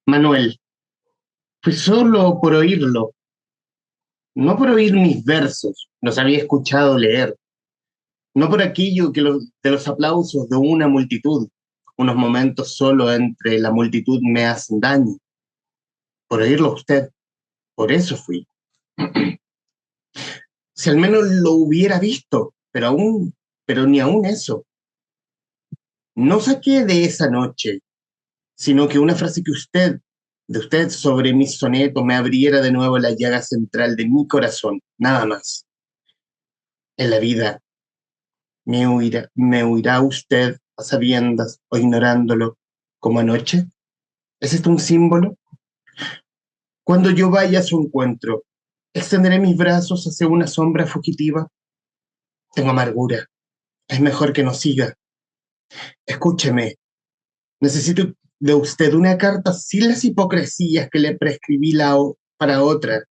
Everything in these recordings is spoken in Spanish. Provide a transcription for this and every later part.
Manuel, fue solo por oírlo, no por oír mis versos, los había escuchado leer, no por aquello de los aplausos de una multitud, unos momentos solo entre la multitud me hacen daño, por oírlo a usted, por eso fui. Si al menos lo hubiera visto, pero ni aún eso. No saqué de esa noche, sino que una frase de usted sobre mi soneto me abriera de nuevo la llaga central de mi corazón, nada más. En la vida me huirá usted a sabiendas o ignorándolo como anoche. ¿Es esto un símbolo? Cuando yo vaya a su encuentro, extenderé mis brazos hacia una sombra fugitiva. Tengo amargura. Es mejor que no siga. Escúcheme. Necesito de usted una carta sin las hipocresías que le prescribí para otra.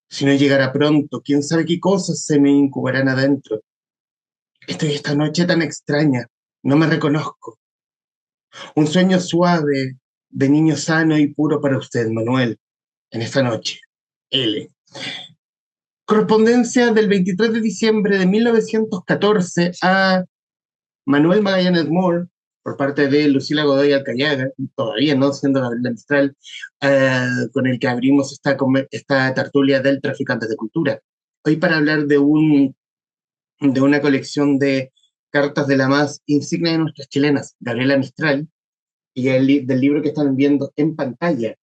Si no llegara pronto, quién sabe qué cosas se me incubarán adentro. Estoy esta noche tan extraña. No me reconozco. Un sueño suave de niño sano y puro para usted, Manuel, en esta noche. L. Correspondencia del 23 de diciembre de 1914 a Manuel Magallanes Moore, por parte de Lucila Godoy Alcayaga, todavía no siendo Gabriela Mistral, con el que abrimos esta tertulia del Traficantes de Cultura. Hoy para hablar de una colección de cartas de la más insignia de nuestras chilenas, Gabriela Mistral, y del libro que están viendo en pantalla.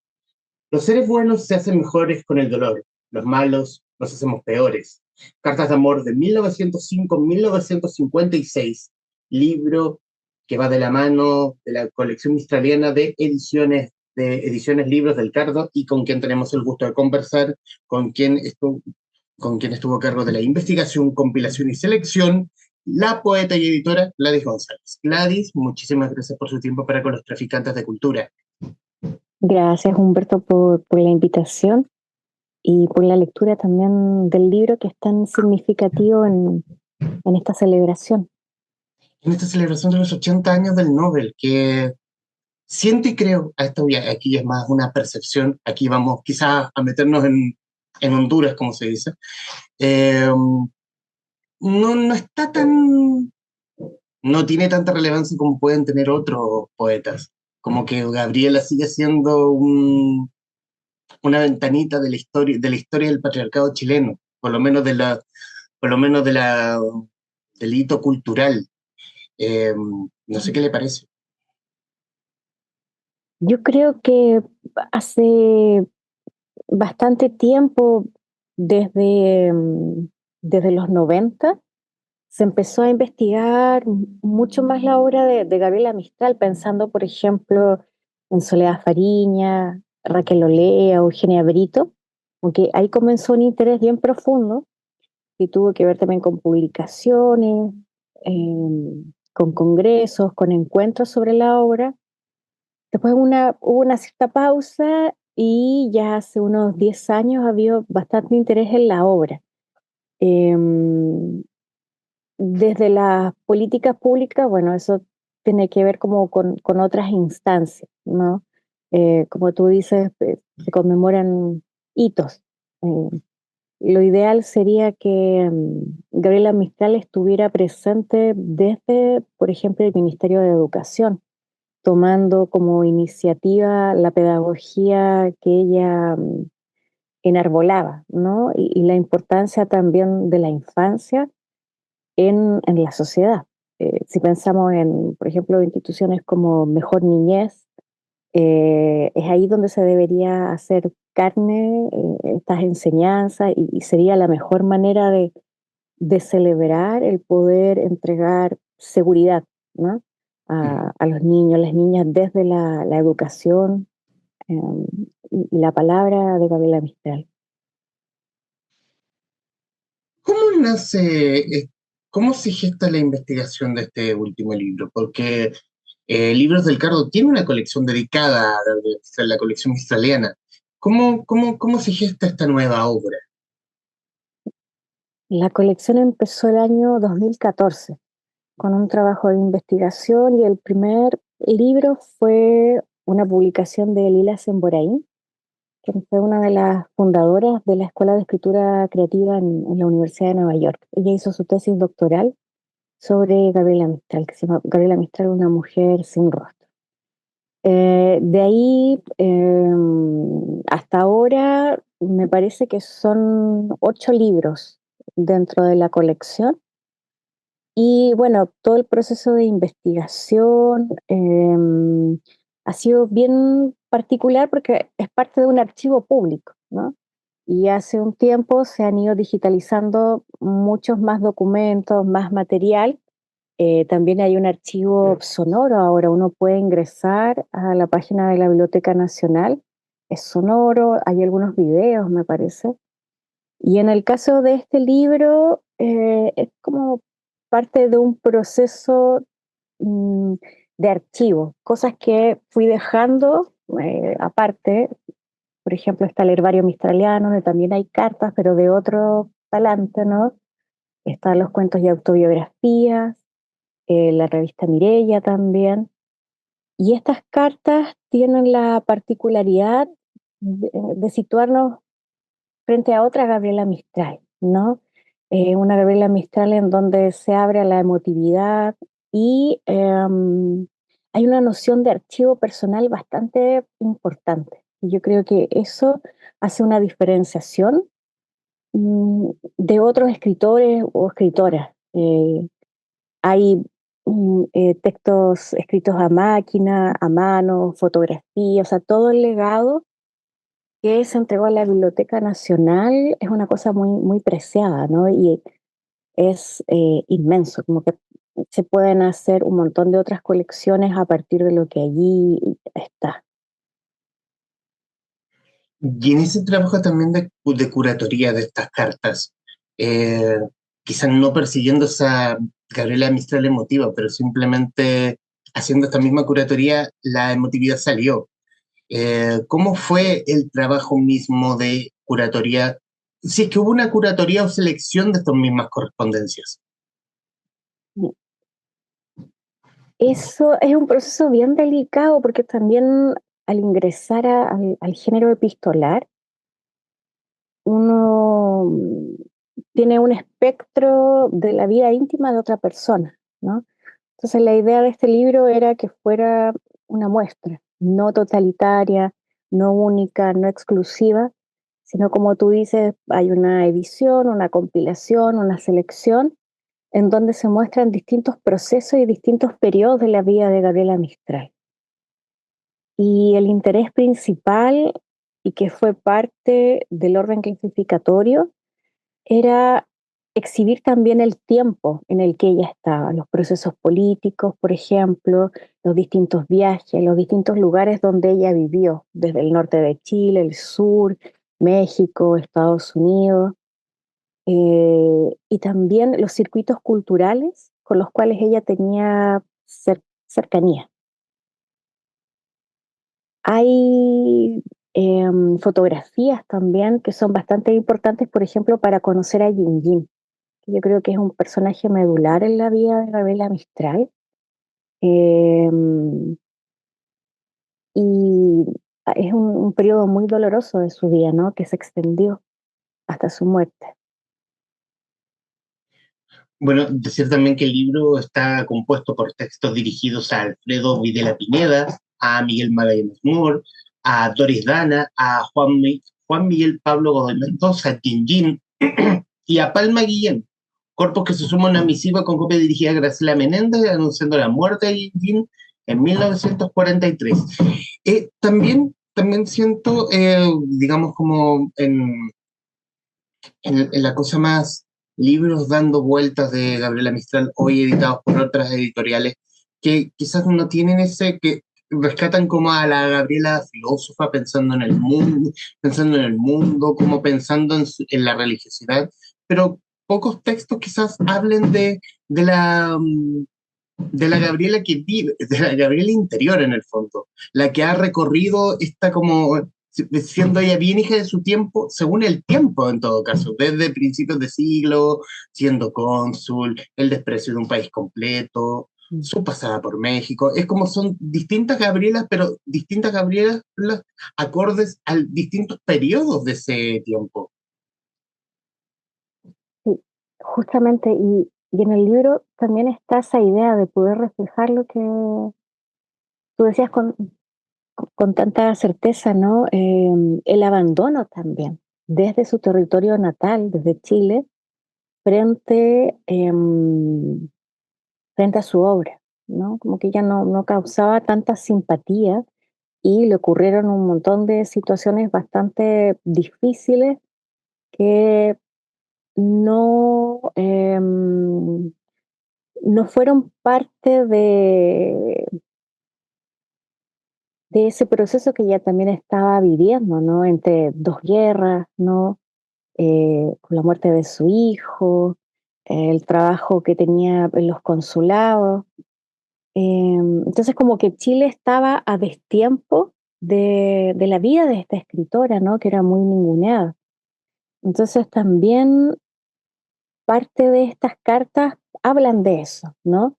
Los seres buenos se hacen mejores con el dolor, los malos nos hacemos peores. Cartas de amor de 1905-1956, libro que va de la mano de la colección mistraliana de ediciones Libros del Cardo, y con quien tenemos el gusto de conversar, con quien estuvo a cargo de la investigación, compilación y selección, la poeta y editora Gladys González. Gladys, muchísimas gracias por su tiempo para con los traficantes de cultura. Gracias, Humberto, por la invitación y por la lectura también del libro que es tan significativo en esta celebración. En esta celebración de los 80 años del Nobel, que siento y creo, aquí es más una percepción, aquí vamos quizás a meternos en Honduras, como se dice, eh, no está tan, no tiene tanta relevancia como pueden tener otros poetas, como que Gabriela sigue siendo una ventanita de la historia del patriarcado chileno, por lo menos del hito cultural. No sé qué le parece. Yo creo que hace bastante tiempo, desde, desde los 90, se empezó a investigar mucho más la obra de Gabriela Mistral, pensando, por ejemplo, en Soledad Fariña, Raquel Olea, Eugenia Brito, porque ahí comenzó un interés bien profundo y tuvo que ver también con publicaciones, con congresos, con encuentros sobre la obra. Después hubo una cierta pausa y ya hace unos 10 años ha habido bastante interés en la obra. Em, Desde las políticas públicas, bueno, eso tiene que ver como con otras instancias, ¿no? Como tú dices, se conmemoran hitos. Eh, lo ideal sería que Gabriela Mistral estuviera presente desde, por ejemplo, el Ministerio de Educación, tomando como iniciativa la pedagogía que ella enarbolaba, ¿no? Y la importancia también de la infancia en la sociedad. Si pensamos en, por ejemplo, instituciones como Mejor Niñez, es ahí donde se debería hacer carne estas enseñanzas y sería la mejor manera de celebrar el poder entregar seguridad, ¿no? A los niños, las niñas desde la educación eh, y la palabra de Gabriela Mistral. ¿Cómo cómo se gesta la investigación de este último libro? Porque Libros del Cardo tiene una colección dedicada a la colección australiana. ¿Cómo se gesta esta nueva obra? La colección empezó el año 2014 con un trabajo de investigación y el primer libro fue una publicación de Lila Semboraín, que fue una de las fundadoras de la Escuela de Escritura Creativa en la Universidad de Nueva York. Ella hizo su tesis doctoral sobre Gabriela Mistral, que se llama Gabriela Mistral, una mujer sin rostro. De ahí hasta ahora me parece que son 8 libros dentro de la colección. Y bueno, todo el proceso de investigación ha sido bien particular porque es parte de un archivo público, ¿no? Y hace un tiempo se han ido digitalizando muchos más documentos, más material. También hay un archivo sonoro, ahora uno puede ingresar a la página de la Biblioteca Nacional, es sonoro, hay algunos videos, me parece. Y en el caso de este libro, es como parte de un proceso mm, de archivo, cosas que fui dejando aparte. Por ejemplo, está el herbario mistraliano, donde también hay cartas, pero de otro talante, ¿no? Están los cuentos y autobiografías, la revista Mirella también. Y estas cartas tienen la particularidad de situarnos frente a otra Gabriela Mistral, ¿no? Una Gabriela Mistral en donde se abre a la emotividad y hay una noción de archivo personal bastante importante. Y yo creo que eso hace una diferenciación de otros escritores o escritoras. Hay textos escritos a máquina, a mano, fotografías, o sea, todo el legado que se entregó a la Biblioteca Nacional es una cosa muy, muy preciada, ¿no? Y es inmenso, como que se pueden hacer un montón de otras colecciones a partir de lo que allí está. Y en ese trabajo también de curatoría de estas cartas, eh, quizás no persiguiendo esa Gabriela Mistral emotiva, pero simplemente haciendo esta misma curatoría, la emotividad salió. ¿Cómo fue el trabajo mismo de curatoría? Si es que hubo una curatoría o selección de estas mismas correspondencias. Eso es un proceso bien delicado porque también al ingresar al género epistolar, uno tiene un espectro de la vida íntima de otra persona, ¿no? Entonces la idea de este libro era que fuera una muestra, no totalitaria, no única, no exclusiva, sino como tú dices, hay una edición, una compilación, una selección, en donde se muestran distintos procesos y distintos periodos de la vida de Gabriela Mistral. Y el interés principal, y que fue parte del orden clasificatorio, era exhibir también el tiempo en el que ella estaba, los procesos políticos, por ejemplo, los distintos viajes, los distintos lugares donde ella vivió, desde el norte de Chile, el sur, México, Estados Unidos, y también los circuitos culturales con los cuales ella tenía cercanía. Hay fotografías también que son bastante importantes, por ejemplo, para conocer a Yin Yin, que yo creo que es un personaje medular en la vida de Gabriela Mistral. Eh, y es un periodo muy doloroso de su vida, ¿no? Que se extendió hasta su muerte. Bueno, decir también que el libro está compuesto por textos dirigidos a Alfredo Videla Pineda, a Miguel Magallanes Moore, a Doris Dana, a Juan Miguel Pablo Godoy Mendoza, a Tinjín y a Palma Guillén, cuerpos que se suman a una misiva con copia dirigida a Graciela Menéndez anunciando la muerte de Tinjín en 1943. También siento, digamos, como en la cosa más libros dando vueltas de Gabriela Mistral, hoy editados por otras editoriales, que quizás no tienen ese, que rescatan como a la Gabriela filósofa pensando en el mundo, como pensando en la religiosidad, pero pocos textos quizás hablen de la, de la Gabriela que vive, de la Gabriela interior en el fondo, la que ha recorrido esta como siendo ella bien hija de su tiempo, según el tiempo en todo caso, desde principios de siglo, siendo cónsul, el desprecio de un país completo. Mm. su pasada por México. Es como son distintas Gabrielas, pero distintas Gabrielas acordes a distintos periodos de ese tiempo. Sí, justamente, y en el libro también está esa idea de poder reflejar lo que tú decías con tanta certeza, ¿no? El abandono también, desde su territorio natal, desde Chile, frente, frente a su obra, ¿no? Como que ella no causaba tanta simpatía y le ocurrieron un montón de situaciones bastante difíciles que no, no fueron parte de ese proceso que ella también estaba viviendo, ¿no? Entre dos guerras, ¿no? Con la muerte de su hijo, el trabajo que tenía en los consulados. Entonces como que Chile estaba a destiempo de la vida de esta escritora, ¿no? Que era muy ninguneada. Entonces también parte de estas cartas hablan de eso, ¿no?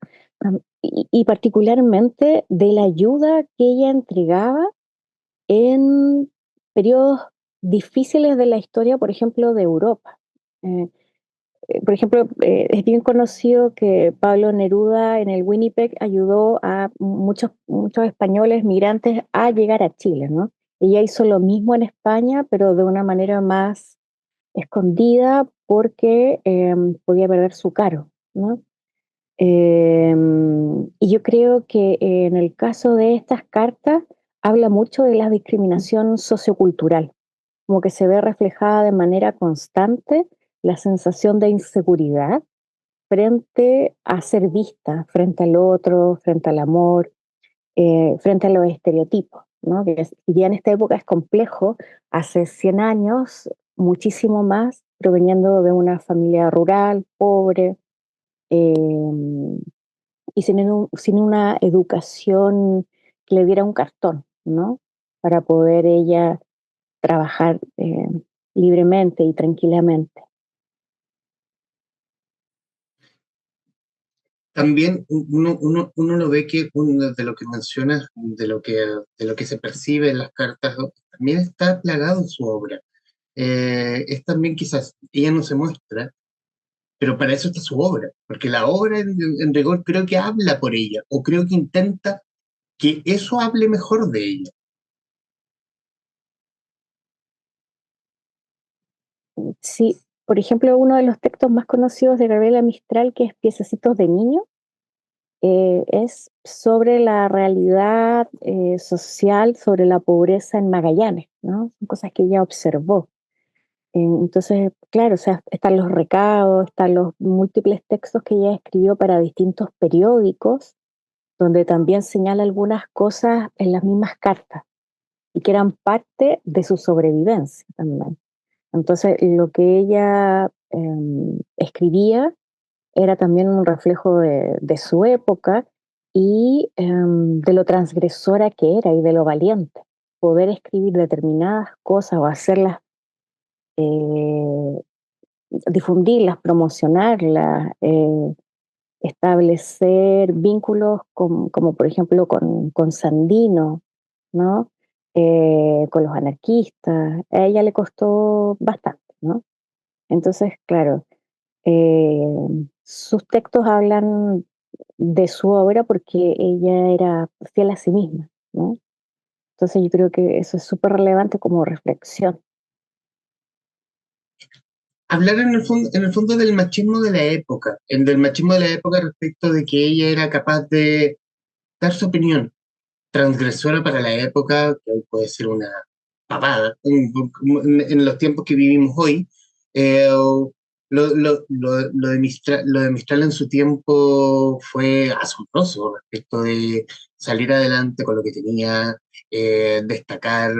Y particularmente de la ayuda que ella entregaba en periodos difíciles de la historia, por ejemplo, de Europa. Eh, por ejemplo, es bien conocido que Pablo Neruda en el Winnipeg ayudó a muchos españoles migrantes a llegar a Chile, ¿no? Ella hizo lo mismo en España, pero de una manera más escondida porque podía perder su cargo, ¿no? Y yo creo que en el caso de estas cartas habla mucho de la discriminación sociocultural, como que se ve reflejada de manera constante la sensación de inseguridad frente a ser vista, frente al otro, frente al amor, frente a los estereotipos, ¿no? Que si bien en esta época es complejo, hace 100 años, muchísimo más, proveniendo de una familia rural, pobre, eh, y sin una educación que le diera un cartón, ¿no? Para poder ella trabajar libremente y tranquilamente. También uno lo ve que de lo que mencionas, de lo que se percibe en las cartas, también está plagado en su obra. Es también quizás, ella no se muestra, pero para eso está su obra, porque la obra en rigor creo que habla por ella, o creo que intenta que eso hable mejor de ella. Sí, por ejemplo, uno de los textos más conocidos de Gabriela Mistral, que es Piececitos de Niño, es sobre la realidad social, sobre la pobreza en Magallanes, ¿no? Son cosas que ella observó. Entonces, claro, o sea, están los recados, están los múltiples textos que ella escribió para distintos periódicos, donde también señala algunas cosas en las mismas cartas y que eran parte de su sobrevivencia también. Entonces, lo que ella escribía era también un reflejo de su época y de lo transgresora que era y de lo valiente. Poder escribir determinadas cosas o hacerlas, eh, difundirlas, promocionarlas, establecer vínculos como por ejemplo con Sandino, ¿no? Con los anarquistas. A ella le costó bastante, ¿no? Entonces, claro, eh, sus textos hablan de su obra porque ella era fiel a sí misma, ¿no? Entonces yo creo que eso es súper relevante como reflexión. Hablar en el fondo del machismo de la época, del machismo de la época respecto de que ella era capaz de dar su opinión, transgresora para la época, que hoy puede ser una pavada, en los tiempos que vivimos hoy. Lo de Mistral en su tiempo fue asombroso respecto de salir adelante con lo que tenía, destacar,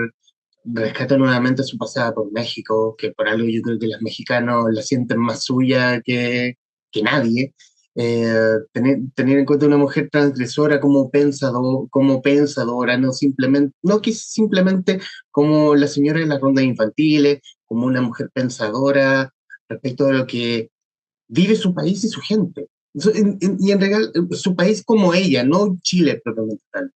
rescata nuevamente su pasada por México, que por algo yo creo que los mexicanos la sienten más suya que nadie. Tener en cuenta una mujer transgresora como pensadora, no que simplemente como la señora de las rondas infantiles, como una mujer pensadora respecto de lo que vive su país y su gente. Y en realidad, su país como ella, no Chile propiamente tal.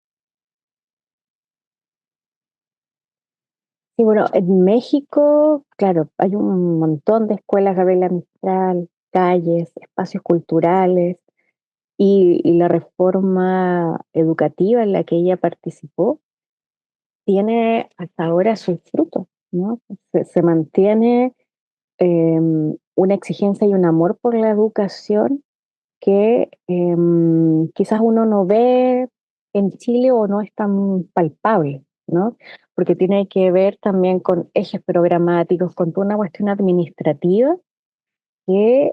Sí, bueno, en México, claro, hay un montón de escuelas Gabriela Mistral, calles, espacios culturales y la reforma educativa en la que ella participó tiene hasta ahora sus frutos, ¿no? Se mantiene una exigencia y un amor por la educación que quizás uno no ve en Chile o no es tan palpable, ¿no? Porque tiene que ver también con ejes programáticos, con toda una cuestión administrativa que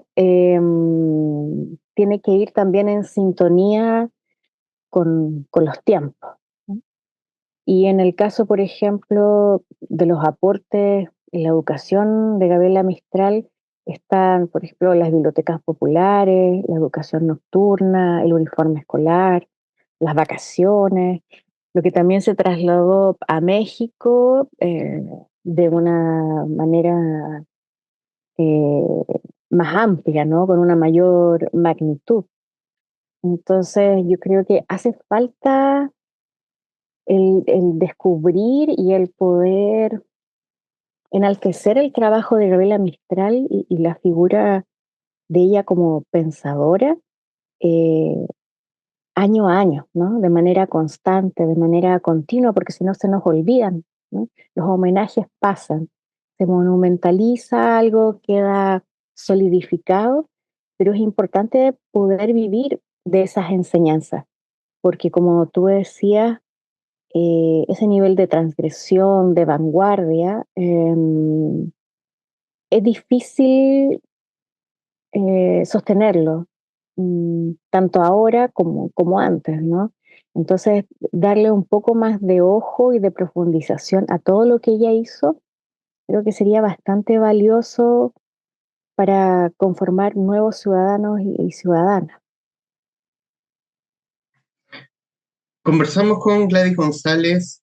tiene que ir también en sintonía con los tiempos, ¿no? Y en el caso, por ejemplo, de los aportes en la educación de Gabriela Mistral, están, por ejemplo, las bibliotecas populares, la educación nocturna, el uniforme escolar, las vacaciones, lo que también se trasladó a México de una manera eh, más amplia, ¿no? Con una mayor magnitud. Entonces, yo creo que hace falta el descubrir y el poder enaltecer el trabajo de Gabriela Mistral y la figura de ella como pensadora eh, año a año, ¿no? De manera constante, de manera continua, porque si no se nos olvidan, ¿no? Los homenajes pasan, se monumentaliza algo, queda solidificado, pero es importante poder vivir de esas enseñanzas, porque como tú decías, ese nivel de transgresión, de vanguardia, es difícil sostenerlo, tanto ahora como antes, ¿no? Entonces, darle un poco más de ojo y de profundización a todo lo que ella hizo, creo que sería bastante valioso para conformar nuevos ciudadanos y ciudadanas. Conversamos con Gladys González,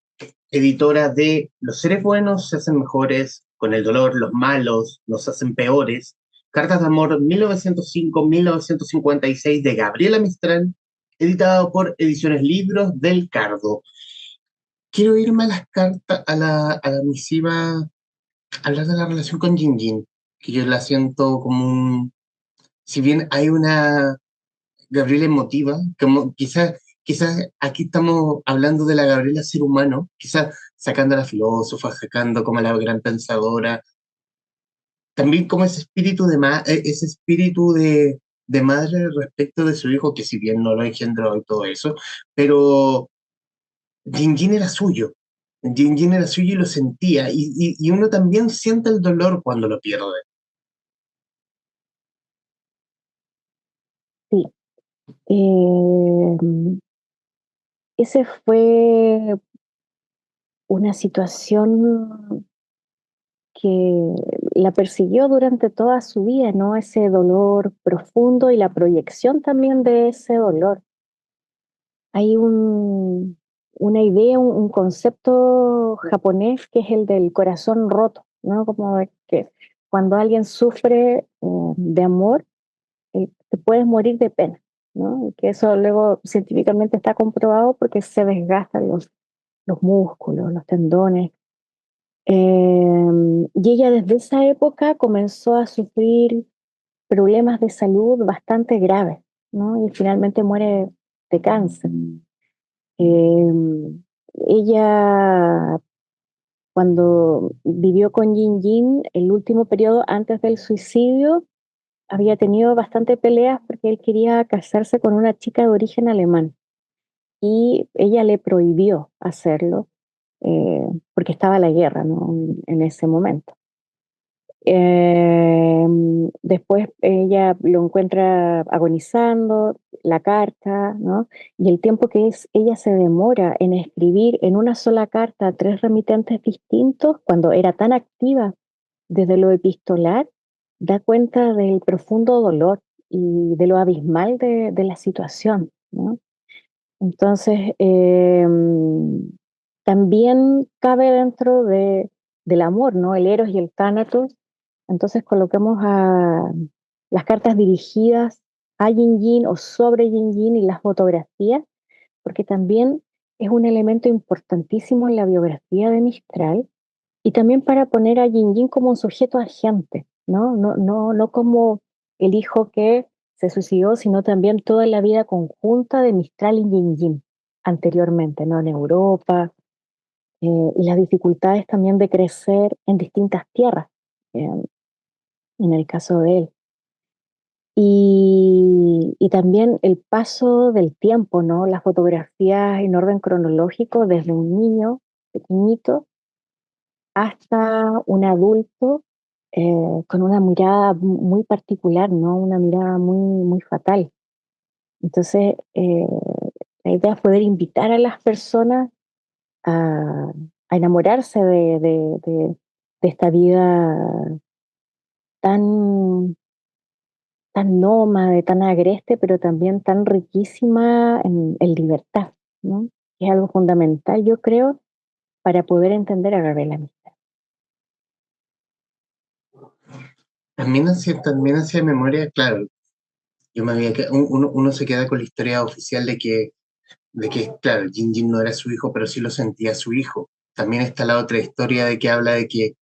editora de Los seres buenos se hacen mejores, con el dolor los malos nos hacen peores, Cartas de Amor 1905-1956 de Gabriela Mistral, editado por Ediciones Libros del Cardo. Quiero irme a las cartas, a la misiva, hablar de la relación con Jinjin, que yo la siento como un, si bien hay una Gabriela emotiva, como quizás aquí estamos hablando de la Gabriela ser humano, quizás sacando a la filósofa, sacando como a la gran pensadora, también como ese espíritu ese espíritu de madre respecto de su hijo, que si bien no lo engendró y todo eso, pero Jinjin era suyo. Jinjin era suyo y lo sentía, y uno también siente el dolor cuando lo pierde. Sí, eh, ese fue una situación que la persiguió durante toda su vida, ¿no? Ese dolor profundo y la proyección también de ese dolor. Hay una idea, un concepto japonés que es el del corazón roto, ¿no? Como de que cuando alguien sufre de amor, te puedes morir de pena, ¿no? Y que eso luego científicamente está comprobado porque se desgastan los músculos, los tendones. Y ella desde esa época comenzó a sufrir problemas de salud bastante graves, ¿no? Y finalmente muere de cáncer. Eh, Ella, cuando vivió con Jin Jin, el último periodo antes del suicidio, había tenido bastante peleas porque él quería casarse con una chica de origen alemán y ella le prohibió hacerlo porque estaba la guerra, ¿no? En ese momento. Eh, Después ella lo encuentra agonizando, la carta, ¿no? Y el tiempo que ella se demora en escribir en una sola carta a tres remitentes distintos, cuando era tan activa desde lo epistolar, da cuenta del profundo dolor y de lo abismal de la situación, ¿no? Entonces, también cabe dentro del amor, ¿no? El Eros y el Tánatos. Entonces coloquemos a las cartas dirigidas a Yin Yin o sobre Yin Yin y las fotografías, porque también es un elemento importantísimo en la biografía de Mistral y también para poner a Yin Yin como un sujeto agente, ¿no? No como el hijo que se suicidó, sino también toda la vida conjunta de Mistral y Yin Yin anteriormente, ¿no? En Europa, y las dificultades también de crecer en distintas tierras, eh, en el caso de él. Y también el paso del tiempo, ¿no? Las fotografías en orden cronológico desde un niño pequeñito hasta un adulto con una mirada muy particular, ¿no? Una mirada muy fatal. Entonces, la idea es poder invitar a las personas a, a enamorarse de esta vida tan, tan nómade, tan agreste, pero también tan riquísima en libertad, ¿no? Es algo fundamental, yo creo, para poder entender a Gabriela Mistral. También hacía memoria, claro, yo me había uno se queda con la historia oficial de que, claro, Jin Jin no era su hijo, pero sí lo sentía su hijo. También está la otra historia de que habla de que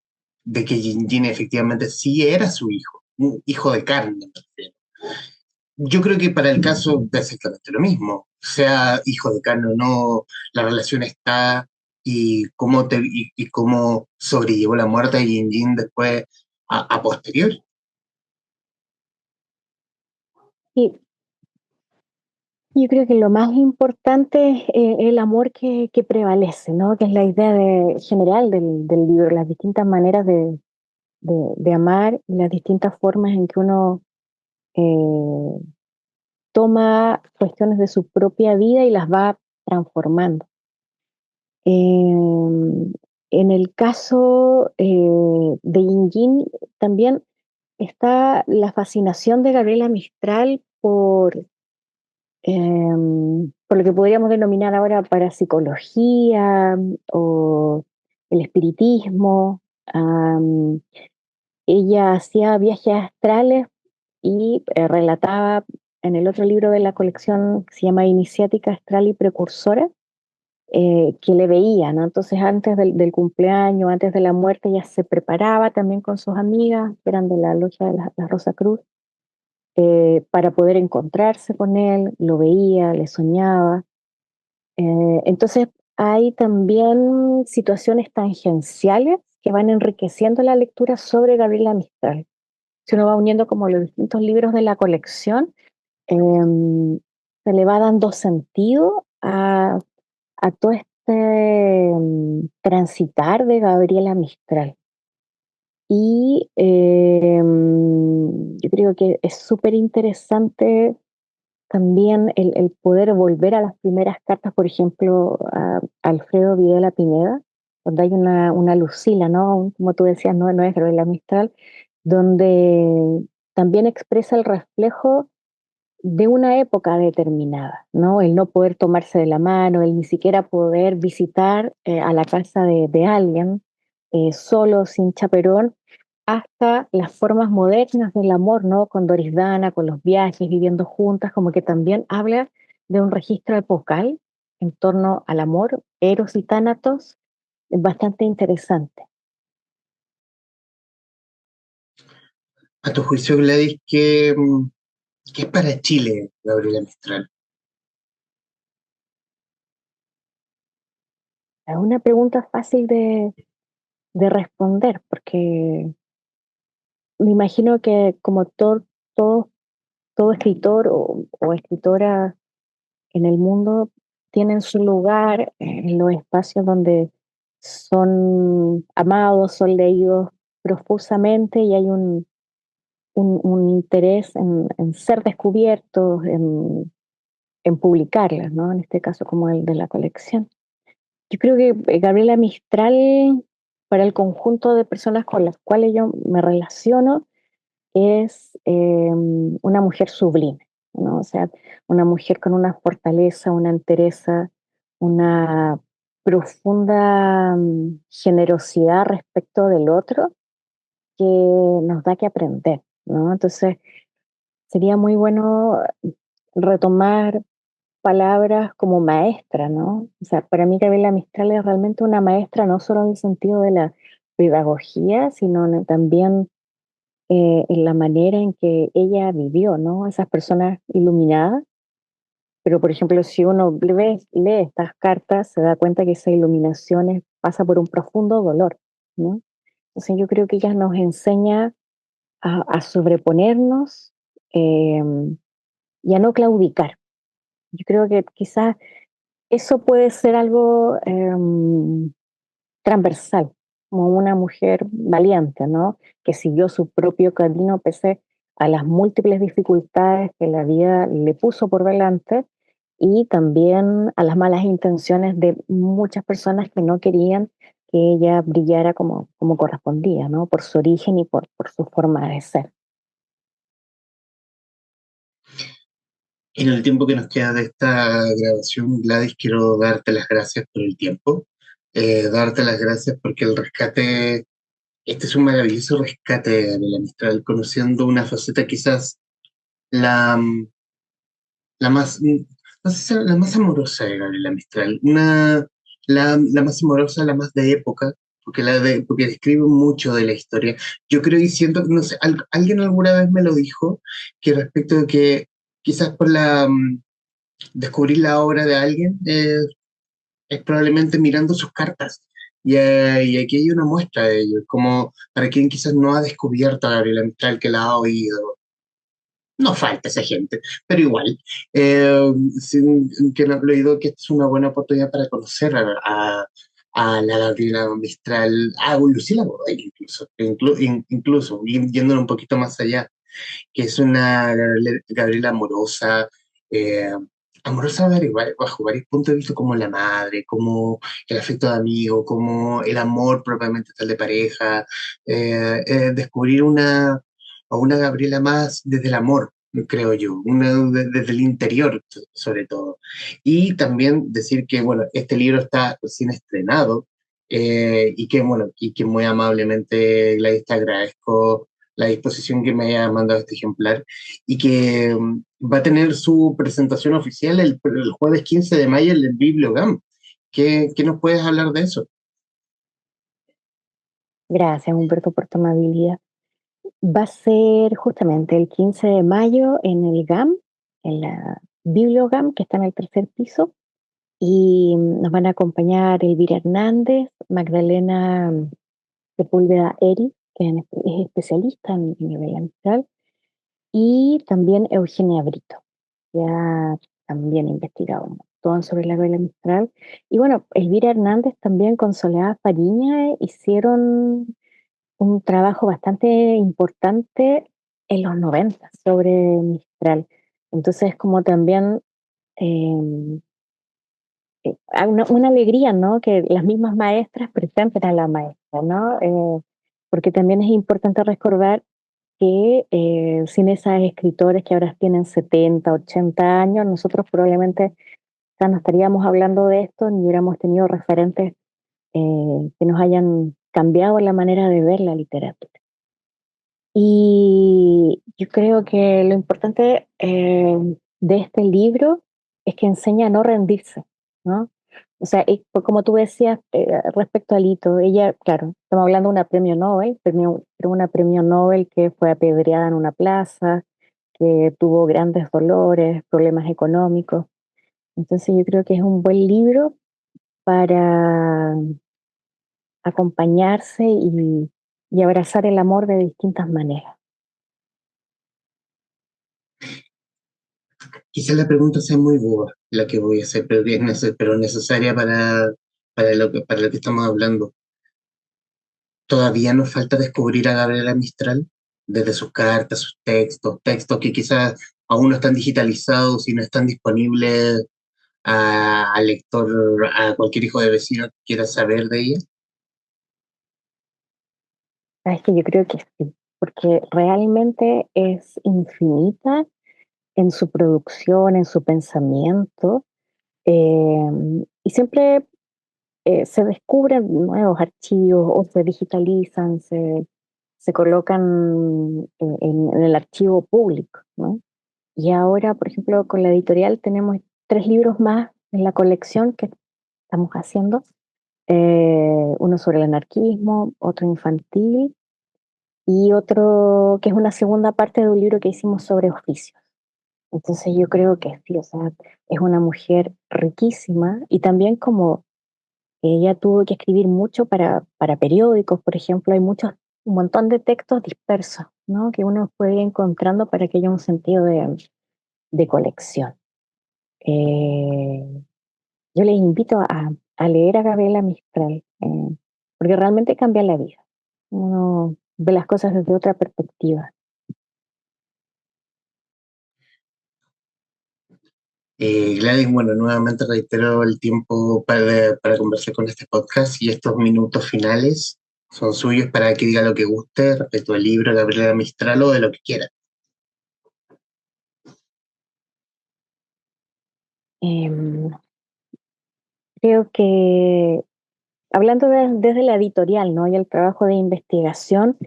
Jin Jin efectivamente sí era su hijo, un hijo de carne, me refiero. Yo creo que para el caso es exactamente lo mismo, sea hijo de carne o no, la relación está y cómo sobrellevó la muerte de Jin Jin después a posteriori. Y yo creo que lo más importante es el amor que prevalece, ¿no? Que es la idea general del libro, las distintas maneras de amar y las distintas formas en que uno eh, toma cuestiones de su propia vida y las va transformando. En el caso de Yin Yin, también está la fascinación de Gabriela Mistral por lo que podríamos denominar ahora parapsicología o el espiritismo. Am, Ella hacía viajes astrales y relataba en el otro libro de la colección que se llama Iniciática Astral y Precursora, que le veía, ¿no? Entonces antes del cumpleaños, antes de la muerte, ella se preparaba también con sus amigas, que eran de la logia de la Rosa Cruz, para poder encontrarse con él, lo veía, le soñaba. Entonces hay también situaciones tangenciales que van enriqueciendo la lectura sobre Gabriela Mistral. Si uno va uniendo como los distintos libros de la colección, se le va dando sentido a todo este transitar de Gabriela Mistral. Y yo creo que es súper interesante también el poder volver a las primeras cartas, por ejemplo, a Alfredo Videla Pineda, donde hay una Lucila, ¿no? Como tú decías, no es Gabriela Mistral, donde también expresa el reflejo de una época determinada, ¿no? El no poder tomarse de la mano, el ni siquiera poder visitar a la casa de alguien solo, sin chaperón, hasta las formas modernas del amor, ¿no? Con Doris Dana, con los viajes, viviendo juntas, como que también habla de un registro epocal en torno al amor, Eros y Tánatos, bastante interesante. A tu juicio, Gladys, ¿qué es para Chile Gabriela Mistral? Es una pregunta fácil de responder, porque me imagino que como todo, todo escritor o escritora en el mundo tienen su lugar en los espacios donde son amados, son leídos profusamente y hay un interés en ser descubiertos, en publicarlas, ¿no? En este caso como el de la colección. Yo creo que Gabriela Mistral, para el conjunto de personas con las cuales yo me relaciono, es una mujer sublime, ¿no? O sea, una mujer con una fortaleza, una entereza, una profunda generosidad respecto del otro que nos da que aprender, ¿no? Entonces, sería muy bueno retomar palabras como maestra, ¿no? O sea, para mí Gabriela Mistral es realmente una maestra, no solo en el sentido de la pedagogía, sino también en la manera en que ella vivió, ¿no? Esas personas iluminadas. Pero, por ejemplo, si uno lee estas cartas, se da cuenta que esa iluminación pasa por un profundo dolor, ¿no? Entonces yo creo que ella nos enseña a sobreponernos eh, y a no claudicar. Yo creo que quizás eso puede ser algo transversal, como una mujer valiente, ¿no? Que siguió su propio camino pese a las múltiples dificultades que la vida le puso por delante y también a las malas intenciones de muchas personas que no querían que ella brillara como correspondía, ¿no? Por su origen y por su forma de ser. En el tiempo que nos queda de esta grabación, Gladys, quiero darte las gracias por el tiempo, darte las gracias porque el rescate, este es un maravilloso rescate de Gabriela Mistral, conociendo una faceta quizás la, la más, no sé si la más amorosa de Gabriela Mistral, la más amorosa, la más de época, porque describe mucho de la historia. Yo creo y siento, no sé, alguien alguna vez me lo dijo, que respecto de que quizás por descubrir la obra de alguien es probablemente mirando sus cartas. Y aquí hay una muestra de ello, como para quien quizás no ha descubierto a Gabriela Mistral, que la ha oído, no falta esa gente, pero igual, que no he leído que esta es una buena oportunidad para conocer a la Gabriela Mistral, a Lucila Godoy incluso, incluso yéndolo un poquito más allá, que es una Gabriela amorosa, eh, amorosa bajo varios puntos de vista, como la madre, como el afecto de amigo, como el amor propiamente tal de pareja, descubrir a una Gabriela más desde el amor, creo yo, desde el interior sobre todo. Y también decir que, bueno, este libro está recién estrenado, y que, bueno, y que muy amablemente, Gladys, te agradezco la disposición que me haya mandado este ejemplar y que va a tener su presentación oficial el jueves 15 de mayo en el Bibliogam. ¿Qué nos puedes hablar de eso? Gracias, Humberto, por tu amabilidad. Va a ser justamente el 15 de mayo en el GAM, en la Bibliogam, que está en el tercer piso, y nos van a acompañar Elvira Hernández, Magdalena Sepúlveda Eri, que es especialista en nivel ambiental, y también Eugenia Brito, que ha también investigado un montón sobre la vela Mistral. Y bueno, Elvira Hernández también con Soledad Fariña hicieron un trabajo bastante importante en los 90 sobre Mistral. Entonces, como también eh, una alegría, ¿no? Que las mismas maestras presenten a la maestra, ¿no? Porque también es importante recordar que sin esas escritores que ahora tienen 70, 80 años, nosotros probablemente ya no estaríamos hablando de esto ni hubiéramos tenido referentes que nos hayan cambiado la manera de ver la literatura. Y yo creo que lo importante de este libro es que enseña a no rendirse, ¿no? O sea, pues como tú decías respecto a Lito, ella, claro, estamos hablando de una premio Nobel, pero una premio Nobel que fue apedreada en una plaza, que tuvo grandes dolores, problemas económicos. Entonces yo creo que es un buen libro para acompañarse y abrazar el amor de distintas maneras. Quizás la pregunta sea muy boba, la que voy a hacer, pero necesaria para lo que estamos hablando. Todavía nos falta descubrir a Gabriela Mistral desde sus cartas, sus textos que quizás aún no están digitalizados y no están disponibles al lector, a cualquier hijo de vecino que quiera saber de ella. Sabes que yo creo que sí, porque realmente es infinita en su producción, en su pensamiento, y siempre se descubren nuevos archivos o se digitalizan, se colocan en el archivo público, ¿no? Y ahora, por ejemplo, con la editorial tenemos 3 libros más en la colección que estamos haciendo. Uno sobre el anarquismo, otro infantil y otro que es una segunda parte de un libro que hicimos sobre oficios. Entonces yo creo que sí, o sea, es una mujer riquísima y también como ella tuvo que escribir mucho para periódicos, por ejemplo, hay un montón de textos dispersos, ¿no? Que uno puede ir encontrando para que haya un sentido de colección. Eh, yo les invito a leer a Gabriela Mistral, porque realmente cambia la vida. Uno ve las cosas desde otra perspectiva. Gladys, bueno, nuevamente reitero el tiempo para conversar con este podcast y estos minutos finales son suyos para que diga lo que guste respecto al libro de Gabriela Mistral o de lo que quiera. Em, Creo que hablando desde la editorial, ¿no? Y el trabajo de investigación,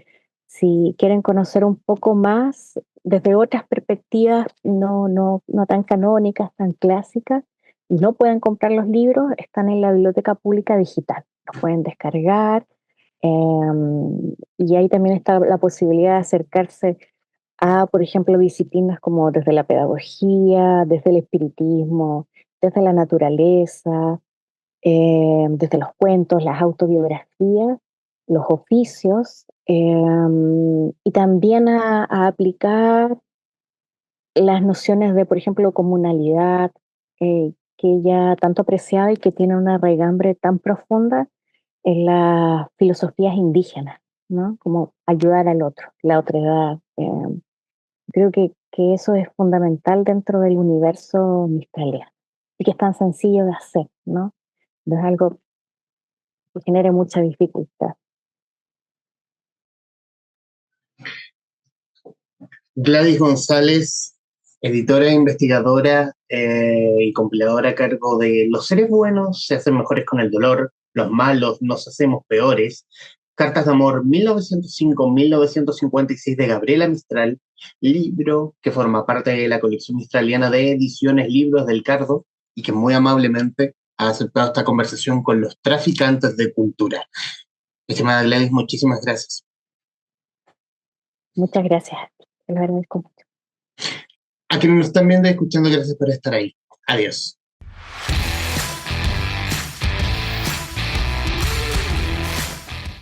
si quieren conocer un poco más desde otras perspectivas no tan canónicas, tan clásicas, y no pueden comprar los libros, están en la Biblioteca Pública Digital. Los pueden descargar, y ahí también está la posibilidad de acercarse a, por ejemplo, disciplinas como desde la pedagogía, desde el espiritismo, desde la naturaleza, desde los cuentos, las autobiografías, los oficios, y también a aplicar las nociones de, por ejemplo, comunalidad, que ella tanto apreciaba y que tiene una raigambre tan profunda en las filosofías indígenas, ¿no? Como ayudar al otro, la otredad. Creo que eso es fundamental dentro del universo mistraliano y que es tan sencillo de hacer, ¿no? No es algo que genere mucha dificultad. Gladys González, editora e investigadora y compiladora a cargo de Los seres buenos se hacen mejores con el dolor, los malos nos hacemos peores. Cartas de amor 1905-1956 de Gabriela Mistral, libro que forma parte de la colección mistraliana de ediciones Libros del Cardo y que muy amablemente ha aceptado esta conversación con los traficantes de cultura. Estimada Gladys, muchísimas gracias. Muchas gracias. Te lo agradezco mucho. A quienes nos están viendo y escuchando, gracias por estar ahí. Adiós.